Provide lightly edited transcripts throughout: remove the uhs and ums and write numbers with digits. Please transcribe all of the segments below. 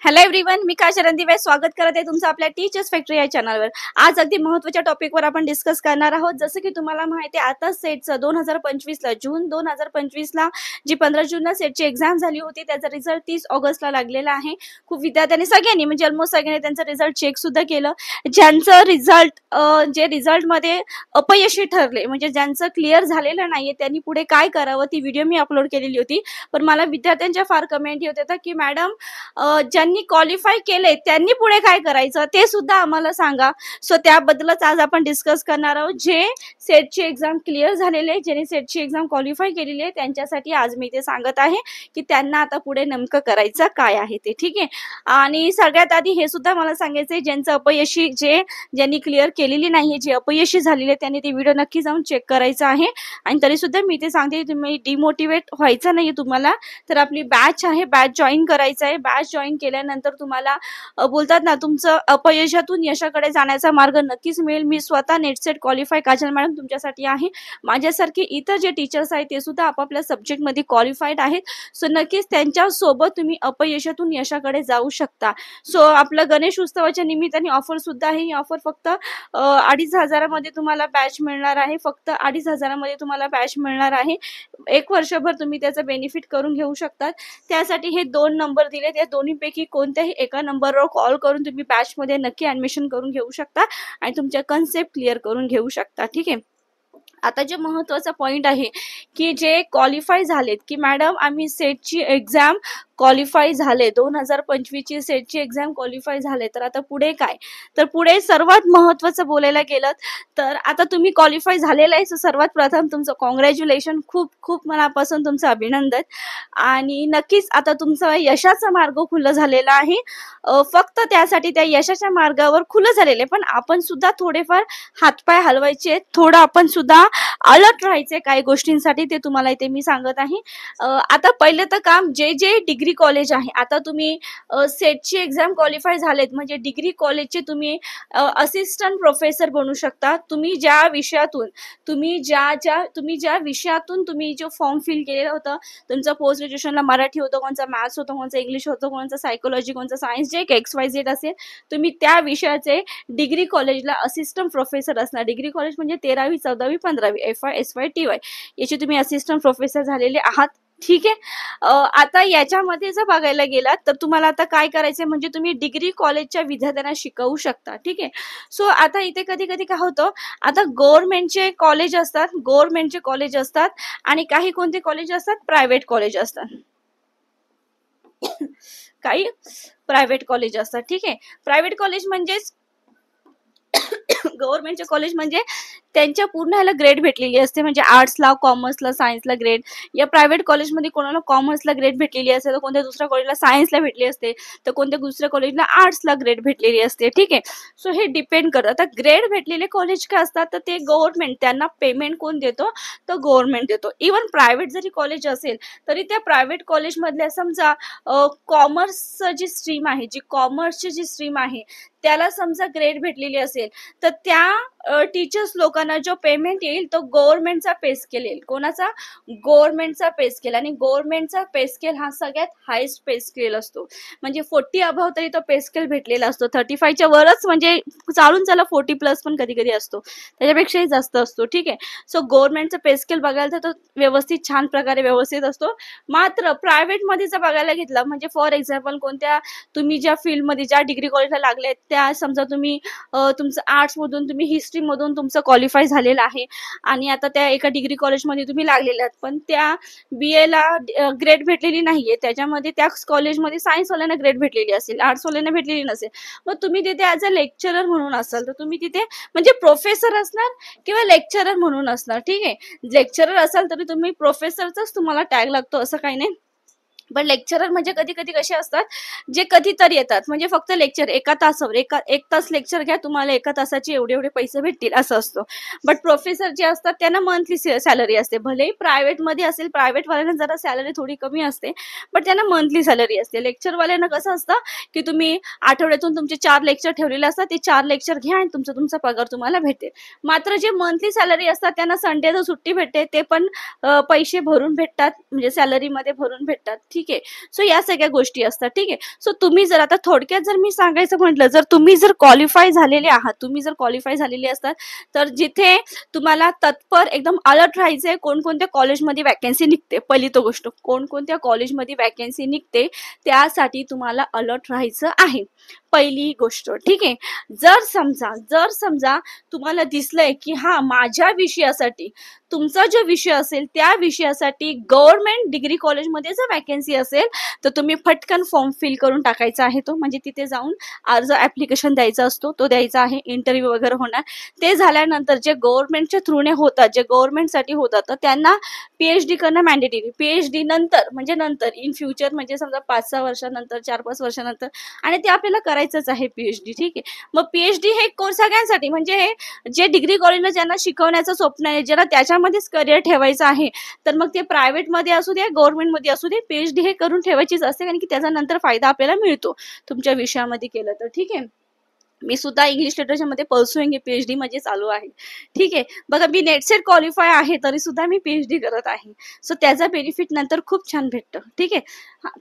Hello everyone, मी काशरन दिवे स्वागत करत आहे तुमचं आपल्या टीचर्स फॅक्टरी या चॅनलवर। आज अगदी महत्त्वाच्या टॉपिकवर आपण डिस्कस करणार आहोत। जसं की तुम्हाला माहिती आहे, आता सेटचं 2025 ला जून 2025 ला जी 15 जूनला सेटची एक्झाम झाली होती, त्याचा रिझल्ट 30 ऑगस्टला लागलेला आहे। खूप विद्यार्थ्यांनी सगळ्यांनी म्हणजे ऑलमोस्ट सगळ्यांनी त्यांचा रिझल्ट चेक सुद्धा केलं। ज्यांचं रिझल्ट जे रिझल्टमध्ये अपयशी ठरले म्हणजे ज्यांचं क्लिअर झालेलं नाहीये, त्यांनी पुढे काय करावं ती व्हिडिओ मी अपलोड केलेली होती। पण मला विद्यार्थ्यांच्या फार कमेंट येत होत्या की मॅडम ज्यांनी क्वालिफाय केले त्यांनी पुढे काय करायचं ते सुद्धा आम्हाला सांगा। सो त्याबद्दलच आज आपण डिस्कस करणार आहोत। जे सेटची एक्झाम क्लिअर झालेले, ज्यांनी सेटची एक्झाम क्वालिफाय केलेली आहे, त्यांच्यासाठी आज मी ते सांगत आहे की त्यांना आता पुढे नेमकं करायचं काय आहे ते, ठीक आहे। आणि सगळ्यात आधी हे सुद्धा मला सांगायचंय, ज्यांचं अपयशी ज्यांनी क्लिअर केलेली नाहीये, जे अपयशी झालेले त्यांनी ते व्हिडिओ नक्की जाऊन चेक करायचा आहे। आणि तरी सुद्धा मी ते सांगते, तुम्ही डिमोटिवेट व्हायचं नाहीये तुम्हाला, तर आपली बॅच आहे, बॅच जॉईन करायचं आहे। बॅच जॉईन केल्यानंतर तुम्हाला बोलतात ना, तुमचं अपयशातून यशाकडे जाण्याचा मार्ग नक्कीच मिळेल। मी स्वतः net set qualify Kajal madam तुमच्यासाठी आहे। माझ्यासारखे इतर जे टीचर्स आहेत ते सुद्धा आपापल्या सब्जेक्टमध्ये क्वालिफाईड आहेत। सो नक्कीच त्यांच्या सोबत तुम्ही अपयशातून यशाकडे जाऊ शकता। सो आपलं गणेश उत्सवाच्या निमित्ताने ऑफर सुद्धा आहे। ही ऑफर फक्त 2,500 मध्ये तुम्हाला बॅच मिळणार आहे। फक्त 2,500 मध्ये तुम्हाला बॅच मिळणार आहे। 1 वर्षभर तुम्ही त्याचा बेनिफिट करून घेऊ शकता। त्यासाठी हे 2 नंबर दिले, त्या दोन्हीपैकी कोणत्याही एका नंबरवर कॉल करून तुम्ही बॅचमध्ये नक्की ऍडमिशन करून घेऊ शकता आणि तुमच्या कन्सेप्ट क्लिअर करून घेऊ शकता, ठीक आहे। आता जे महत्त्वाचा पॉइंट आहे की जे क्वालिफाय झालेत की मॅडम आम्ही सेटची एक्झाम क्वालिफाय झाले, 2025 ची सेटची एक्झाम क्वालिफाय झाले, तर आता पुढे काय? तर पुढे सर्वात महत्त्वाचं बोलायला गेलं तर आता तुम्ही क्वालिफाय झालेला आहे, सर्वात प्रथम तुमचं कॉंग्रॅच्युलेशन, खूप खूप मनापासून तुमचं अभिनंदन। आणि नक्कीच आता तुमचा यशाचा मार्ग खुला झालेला आहे। फक्त त्यासाठी त्या यशाच्या मार्गावर खुलं झालेले, पण आपण सुद्धा थोडेफार हातपाय हलवायचे, थोडं आपण सुद्धा अलर्ट राहायचे काही गोष्टींसाठी, ते तुम्हाला इथे मी सांगत आहे। आता पहिलं तर काम जे डिग्री कॉलेज आहे, आता तुम्ही सेटची एक्झाम क्वालिफाय झालेत म्हणजे डिग्री कॉलेजचे तुम्ही असिस्टंट प्रोफेसर बनू शकता। तुम्ही ज्या विषयातून तुम्ही जो फॉर्म फिल केलेला होता, तुमचं पोस्ट ग्रॅज्युएशनला मराठी होतं, कोणचा मॅथ्स होतं, कोणचा इंग्लिश होतं, कोणचा सायकोलॉजी, कोणचा सायन्स, जे XYZ असेल, तुम्ही त्या विषयाचे डिग्री कॉलेजला असिस्टंट प्रोफेसर असणार। डिग्री कॉलेज म्हणजे 13वी 14वी 15वी FY SY TY याचे तुम्ही असिस्टंट प्रोफेसर झालेले आहात, ठीक आहे। आता याच्यामध्ये जर बघायला गेलात तर तुम्हाला आता काय करायचंय म्हणजे तुम्ही डिग्री कॉलेजच्या विद्यार्थ्यांना शिकवू शकता, ठीक आहे। सो आता इथे कधी कधी काय होतं, आता गव्हर्नमेंटचे कॉलेज असतात आणि काही कोणते कॉलेज असतात, प्रायव्हेट कॉलेज असतात, काही प्रायव्हेट कॉलेज असतात, ठीक आहे। प्रायव्हेट कॉलेज म्हणजेच गव्हर्नमेंटचे कॉलेज म्हणजे त्यांच्या पूर्ण ह्याला ग्रेड भेटलेली असते, म्हणजे आर्ट्सला, कॉमर्सला, सायन्सला ग्रेड। या प्रायव्हेट कॉलेजमध्ये कोणाला कॉमर्सला ग्रेड भेटलेली असते, तर कोणत्या दुसऱ्या कॉलेजला सायन्सला भेटली असते, तर कोणत्या दुसऱ्या कॉलेजला आर्ट्सला ग्रेड भेटलेली असते, ठीक आहे। सो हे डिपेंड करतं। आता ग्रेड भेटलेले कॉलेज काय असतात, तर ते गव्हर्नमेंट, त्यांना पेमेंट कोण देतो, तर गव्हर्नमेंट देतो। इव्हन प्रायव्हेट जरी कॉलेज असेल तरी त्या प्रायव्हेट कॉलेजमधल्या समजा कॉमर्सची जी स्ट्रीम आहे त्याला समजा ग्रेड भेटलेली असेल, तर त्या टीचर्स लोकांना जो पेमेंट येईल तो गव्हर्नमेंटचा पे स्केल येईल। कोणाचा? गव्हर्नमेंटचा पे स्केल। आणि गव्हर्नमेंटचा पे स्केल हा सगळ्यात हायेस्ट पे स्केल असतो, म्हणजे 40 अबव्ह तरी तो पे स्केल भेटलेला असतो। 35 च्या वरच म्हणजे चालून चला 40 प्लस पण कधी कधी असतो, त्याच्यापेक्षाही जास्त असतो, ठीक आहे। सो गव्हर्नमेंटचा पे स्केल बघायला तर तो व्यवस्थित छान प्रकारे व्यवस्थित असतो। मात्र प्रायव्हेट मध्ये जर बघायला घेतला म्हणजे फॉर एक्झाम्पल कोणत्या तुम्ही ज्या फील्डमध्ये ज्या डिग्री कॉलेजला लागले त्या, समजा तुम्ही तुमचं आर्ट्स मधून, तुम्ही हिस्ट्री मधून तुमचं क्वालिफाय झालेलं आहे आणि आता त्या एका डिग्री कॉलेजमध्ये तुम्ही लागलेले आहात, पण त्या BA ला ग्रेड भेटलेली नाहीये, त्याच्यामध्ये त्या कॉलेजमध्ये सायन्सवाल्यांना ग्रेड भेटलेली असेल, आर्ट्सवाल्यांना भेटलेली नसेल, मग तुम्ही तिथे ॲज अ लेक्चरर म्हणून असाल, तर तुम्ही तिथे म्हणजे प्रोफेसर असणार किंवा लेक्चरर म्हणून असणार, ठीक आहे। लेक्चरर असाल तरी तुम्ही प्रोफेसरचाच तुम्हाला टॅग लागतो असं काही नाही। पण लेक्चरर म्हणजे कधी कधी कसे असतात, जे कधीतरी येतात, म्हणजे फक्त लेक्चर एका तासावर, एक तास लेक्चर घ्या, तुम्हाला एका तासाचे एवढे पैसे भेटतील असं असतं। बट प्रोफेसर जे असतात त्यांना मंथली सॅलरी असते, भलेही प्रायव्हेट मध्ये असेल, प्रायव्हेट वाल्यांना जरा सॅलरी थोडी कमी असते, पण त्यांना मंथली सॅलरी असते। लेक्चर वाल्यांना कसं असतं की तुम्ही आठवड्यातून तुमचे 4 लेक्चर ठेवलेले असतात, ते 4 लेक्चर घ्या आणि तुमचा पगार तुम्हाला भेटेल। मात्र जे मंथली सॅलरी असतात त्यांना संडेला सुट्टी भेटते, ते पण पैसे भरून भेटतात, म्हणजे सॅलरीमध्ये भरून भेटतात, ठीक आहे. सो या सगळ्या गोष्टी असतात. ठीक आहे. सो तुम्ही जर आता थोडक्यात जर मी सांगायचं म्हटलं, जर तुम्ही जर क्वालिफाय झालेले आहात, तुम्ही जर क्वालिफाय झालेले असतात, तर जिथे तुम्हाला तत्पर एकदम अलर्ट राहायचंय, कोणकोणत्या कॉलेजमध्ये वॅकन्सी निघते. पहिली तो गोष्ट, कोणकोणत्या कॉलेजमध्ये वॅकन्सी निघते त्यासाठी तुम्हाला अलर्ट राहायचं आहे. पहिली गोष्ट. ठीक आहे. जर समजा तुम्हाला दिसलंय की हा माझ्या विषयासाठी, तुमचा जो विषय असेल त्या विषयासाठी गव्हर्नमेंट डिग्री कॉलेजमध्ये जर वॅकन्सी असेल, तर तुम्ही फटकन फॉर्म फिल करून टाकायचा आहे तो. म्हणजे तिथे जाऊन अर्ज ऍप्लिकेशन द्यायचा असतो, तो द्यायचा आहे. इंटरव्ह्यू वगैरे होणार. ते झाल्यानंतर जे गव्हर्नमेंटच्या थ्रूने होतात, जे गव्हर्नमेंटसाठी होतात, तर त्यांना पीएचडी करणं मॅन्डेटरी. पीएचडी नंतर म्हणजे नंतर इन फ्युचर, म्हणजे समजा 5-6 वर्षानंतर, 4-5 वर्षानंतर, आणि ते आपल्याला करायचंच आहे पीएचडी. ठीक आहे. मग पीएचडी हे कोर्स सगळ्यांसाठी, म्हणजे हे जे डिग्री कॉलेजला ज्यांना शिकवण्याचं स्वप्न आहे, ज्यांना त्याच्यामध्येच करिअर ठेवायचं आहे, तर मग ते प्रायव्हेटमध्ये असू दे, गव्हर्नमेंटमध्ये असू दे, पीएचडी हे करून ठेवायचीच असते, कारण की त्याचा नंतर फायदा आपल्याला मिळतो तुमच्या विषयामध्ये केलं तर. ठीक आहे. मी सुद्धा इंग्लिश लिटरेचर मध्ये परसुईंग पीएचडी म्हणजे चालू आहे. ठीक आहे. बघा, मी नेट सेट क्वालिफाय आहे तरी सुद्धा मी पीएचडी करत आहे. सो त्याचा बेनिफिट नंतर खूप छान भेटतं. ठीक आहे.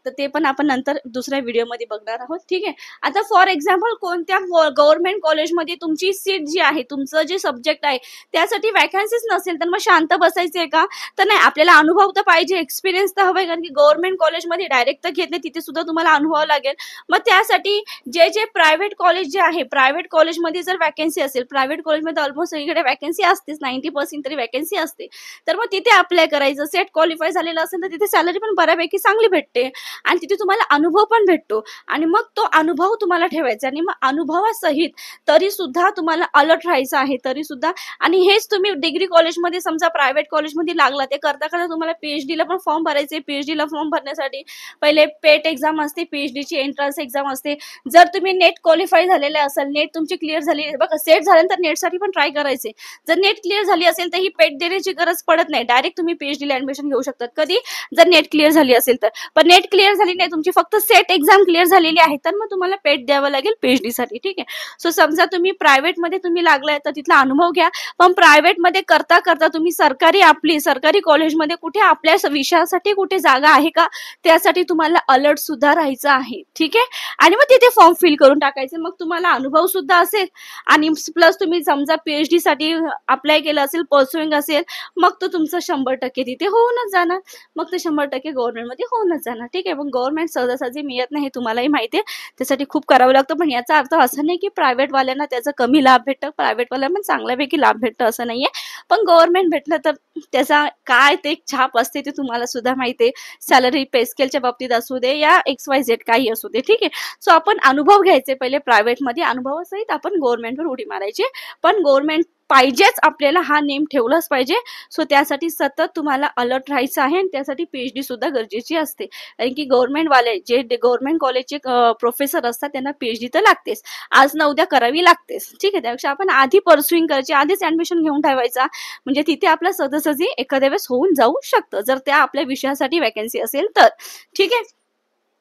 तर ते पण आपण नंतर दुसऱ्या व्हिडिओमध्ये बघणार आहोत. ठीक आहे. आता फॉर एक्झाम्पल, कोणत्या गव्हर्नमेंट कॉलेजमध्ये तुमची सीट जी आहे, तुमचं जे सब्जेक्ट आहे त्यासाठी वॅकन्सीच नसेल, तर मग शांत बसायचंय का? तर नाही, आपल्याला अनुभव तर पाहिजे, एक्सपिरियन्स तर हवाय, कारण की गव्हर्नमेंट कॉलेजमध्ये डायरेक्ट तर घेत नाही, तिथे सुद्धा तुम्हाला अनुभव लागेल. मग त्यासाठी जे प्रायव्हेट कॉलेज जे आहे, प्रायव्हेट कॉलेजमध्ये जर वॅकन्सी असेल, प्रायव्हेट कॉलेजमध्ये ऑलमोस्ट सगळीकडे वॅकन्सी असतेच, 90% तरी वॅकन्सी असते, तर मग तिथे अप्लाय करायचं. सेट क्वालिफाय झालेलं असेल तर तिथे सॅलरी पण बऱ्यापैकी चांगली भेटते, आणि तिथे तुम्हाला अनुभव पण भेटतो, आणि मग तो अनुभव तुम्हाला ठेवायचा, आणि मग अनुभवासहित तरी सुद्धा तुम्हाला अलर्ट राहायचं आहे, तरी सुद्धा. आणि हेच तुम्ही डिग्री कॉलेजमध्ये, समजा प्रायव्हेट कॉलेजमध्ये लागला, ते करता करता तुम्हाला पीएचडीला पण फॉर्म भरायचे. पीएचडीला फॉर्म भरण्यासाठी पहिले पेट एक्झाम असते, पीएचडीची एंट्रन्स एक्झाम असते. जर तुम्ही नेट क्वालिफाय झालेले असाल, नेट तुमची क्लिअर झाली, बघा सेट झाल्यानंतर नेटसाठी पण ट्राय करायचे. जर नेट क्लिअर झाली असेल तर ही पेट देण्याची गरज पडत नाही, डायरेक्ट तुम्ही पीएचडीला ऍडमिशन घेऊ शकतात. कधी? जर नेट क्लिअर झाली असेल तर. पण नेट क्लिअर झाली नाही तुमची, फक्त सेट एक्झाम क्लिअर झालेली आहे, तर मग तुम्हाला पेट द्यावं लागेल पीएचडी साठी. ठीक आहे. सो समजा तुम्ही प्रायव्हेट मध्ये तुम्ही लागलाय, तर तिथला अनुभव घ्या. पण प्रायव्हेट मध्ये करता करता तुम्ही सरकारी कॉलेजमध्ये कुठे आपल्या विषयासाठी कुठे जागा आहे का, त्यासाठी तुम्हाला अलर्ट सुद्धा राहायचं आहे. ठीक आहे. आणि मग तिथे फॉर्म फिल करून टाकायचे. मग तुम्हाला अनुभव सुद्धा असेल, आणि प्लस तुम्ही समजा पीएचडी साठी अप्लाय केलं असेल, परसुईंग असेल, मग तो तुमचं 100% तिथे होऊनच जाणार. मग ते 100% गव्हर्नमेंटमध्ये होऊनच जाणार. ठीक आहे. पण गव्हर्नमेंट सहजासहजी मिळत नाही, तुम्हालाही माहिती आहे, त्यासाठी खूप करावं लागतं. पण याचा अर्थ असं नाही की प्रायव्हेट वाल्यांना त्याचा कमी लाभ भेटतं, प्रायव्हेट वाल्यांना पण चांगल्यापैकी लाभ भेटतं असं नाहीये. पण गव्हर्नमेंट भेटलं तर त्याचा काय ते छाप असते ते तुम्हाला सुद्धा माहिती आहे. सॅलरी, पे स्केलच्या बाबतीत असू दे, या XYZ काही असू दे. ठीक आहे. सो आपण अनुभव घ्यायचे पहिले प्रायव्हेटमध्ये, अनुभवासहित आपण गव्हर्नमेंटवर उडी मारायची. पण गव्हर्नमेंट पाहिजेच आपल्याला, हा नेम ठेवलाच पाहिजे. सो त्यासाठी सतत तुम्हाला अलर्ट राहायचं आहे, आणि त्यासाठी पीएचडी सुद्धा गरजेची असते, कारण की गव्हर्नमेंटवाले जे गव्हर्नमेंट कॉलेजचे प्रोफेसर असतात त्यांना पीएचडी तर लागतेच, आज ना उद्या करावी लागतेच. ठीक आहे. त्यापेक्षा आपण आधी परसुईंग करायची, आधीच ऍडमिशन घेऊन ठेवायचा, म्हणजे तिथे आपलं सहजासहजी एखाद्या वेळेस होऊन जाऊ शकतं, जर त्या आपल्या विषयासाठी वॅकन्सी असेल तर. ठीक आहे.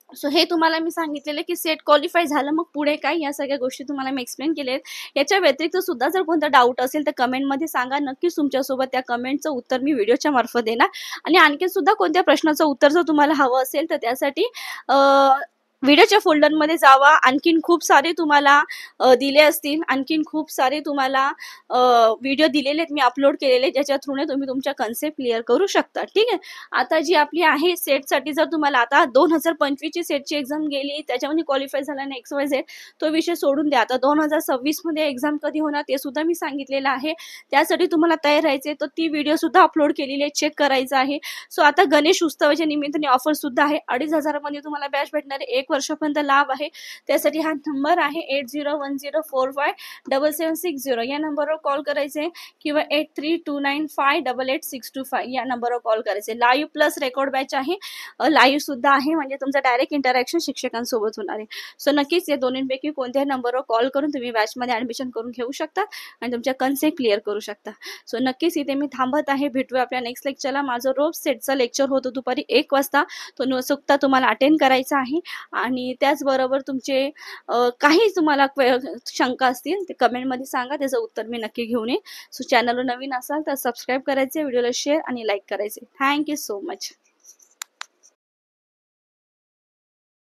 सो हे तुम्हाला मी सांगितलेलं की सेट क्वालिफाय झालं, मग पुढे काय, या सगळ्या गोष्टी तुम्हाला मी एक्सप्लेन केल्या आहेत. याच्या व्यतिरिक्त सुद्धा जर कोणता डाऊट असेल तर कमेंटमध्ये सांगा. नक्कीच तुमच्यासोबत त्या कमेंटचं उत्तर मी व्हिडिओच्या मार्फत देणार. आणि आणखी सुद्धा कोणत्या प्रश्नाचं उत्तर जर तुम्हाला हवं असेल तर त्यासाठी व्हिडिओच्या फोल्डरमध्ये जावा. आणखीन खूप सारे तुम्हाला दिले असतील, आणखीन खूप सारे तुम्हाला व्हिडिओ दिलेले आहेत, मी अपलोड केलेले, ज्याच्या थ्रूने तुम्ही तुमच्या कन्सेप्ट क्लिअर करू शकता. ठीक आहे. आता जी आपली आहे सेटसाठी, जर तुम्हाला आता 2025 ची सेटची एक्झाम गेली, त्याच्यामध्ये क्वालिफाय झाला नाही XYZ, तो विषय सोडून द्या. आता 2026 मध्ये एक्झाम कधी होणार ते सुद्धा मी सांगितलेलं आहे. त्यासाठी तुम्हाला तयार राहायचे, तर ती व्हिडिओ सुद्धा अपलोड केलेली आहे, चेक करायचं आहे. सो आता गणेश उत्सवाच्या निमित्ताने ऑफर सुद्धा आहे. 2,500 मध्ये तुम्हाला बॅच भेटणार आहे, 1 वर्षापर्यंत लाभ आहे. त्यासाठी हा नंबर आहे 8010457760, या नंबरवर कॉल करायचे, किंवा 8329588625 या नंबरवर कॉल करायचे. लाईव्ह प्लस रेकॉर्ड बॅच आहे, लाईव्ह सुद्धा आहे, म्हणजे तुमचं डायरेक्ट इंटरॅक्शन शिक्षकांसोबत होणार आहे. सो नक्कीच या दोन्हीपैकी कोणत्याही नंबरवर कॉल करून तुम्ही बॅचमध्ये ऍडमिशन करून घेऊ शकता, आणि तुमच्या कन्सेप्ट क्लिअर करू शकता. सो नक्कीच इथे मी थांबत आहे. भेटूया आपल्या नेक्स्ट लेक्चरला. माझं रोज सेटचा लेक्चर होतो दुपारी 1 वाजता, तो न चुकता तुम्हाला अटेंड करायचा आहे. आणि त्याचबरोबर तुमचे काही तुम्हाला शंका असतील ते कमेंटमध्ये सांगा, त्याचं उत्तर मी नक्की घेऊन येईन. सो चॅनलवर नवीन असाल तर सबस्क्राईब करायचे, व्हिडिओला शेअर आणि लाईक करायचे. Thank you so much.